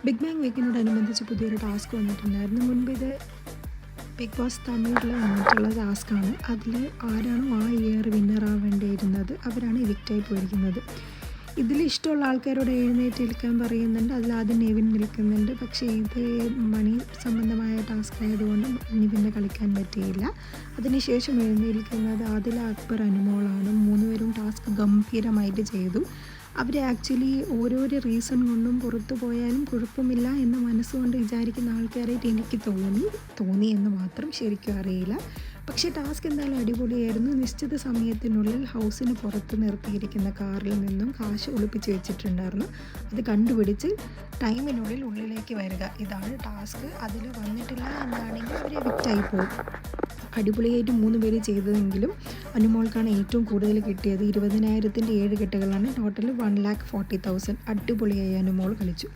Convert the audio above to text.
Big bang വീക്കിനോടനുബന്ധിച്ച് പുതിയൊരു task വന്നിട്ടുണ്ടായിരുന്നു. മുൻപ് ഇത് ബിഗ് ബോസ് തമിഴിൽ വന്നിട്ടുള്ള ടാസ്ക്കാണ്. അതിൽ ആരാണോ ആ ഇയർ വിന്നർ ആവേണ്ടിയിരുന്നത് അവരാണ് എവിക്റ്റായി പോയിരിക്കുന്നത്. ഇതിൽ ഇഷ്ടമുള്ള ആൾക്കാരോട് എഴുന്നേറ്റ് നിൽക്കാൻ പറയുന്നുണ്ട്. അതിലാദ്യം നെവിൻ നിൽക്കുന്നുണ്ട്. പക്ഷേ ഇത് മണി സംബന്ധമായ ടാസ്ക് ആയതുകൊണ്ട് നിവിന് കളിക്കാൻ പറ്റിയില്ല. അതിനുശേഷം എഴുന്നേൽക്കുന്നത് ആദില, അക്ബർ, അനുമോളാണ്. മൂന്നുപേരും ടാസ്ക് ഗംഭീരമായിട്ട് ചെയ്തു. അവർ ആക്ച്വലി ഓരോരോ റീസൺ കൊണ്ടും പുറത്തു പോയാലും കുഴപ്പമില്ല എന്ന് മനസ്സുകൊണ്ട് വിചാരിക്കുന്ന ആൾക്കാരായിട്ട് എനിക്ക് തോന്നി എന്ന് മാത്രം ശരിക്കും അറിയില്ല. പക്ഷേ ടാസ്ക് എന്തായാലും അടിപൊളിയായിരുന്നു. നിശ്ചിത സമയത്തിനുള്ളിൽ ഹൗസിന് പുറത്ത് നിർത്തിയിരിക്കുന്ന കാറിൽ നിന്നും കാശ് ഒളിപ്പിച്ച് വെച്ചിട്ടുണ്ടായിരുന്നു. അത് കണ്ടുപിടിച്ച് ടൈമിനുള്ളിൽ ഉള്ളിലേക്ക് വരിക, ഇതാണ് ടാസ്ക്. അതിൽ വന്നിട്ടില്ല എന്നാണെങ്കിൽ അവർ എവിക്റ്റായി പോകും. അടിപൊളിയായിട്ട് 3 പേര് ചെയ്തതെങ്കിലും അനുമോൾക്കാണ് ഏറ്റവും കൂടുതൽ കിട്ടിയത്. 20,000-ൻ്റെ 7 കെട്ടുകളാണ്. ടോട്ടൽ 1,40,000. അടിപൊളിയായി അനുമോൾ കളിച്ചു.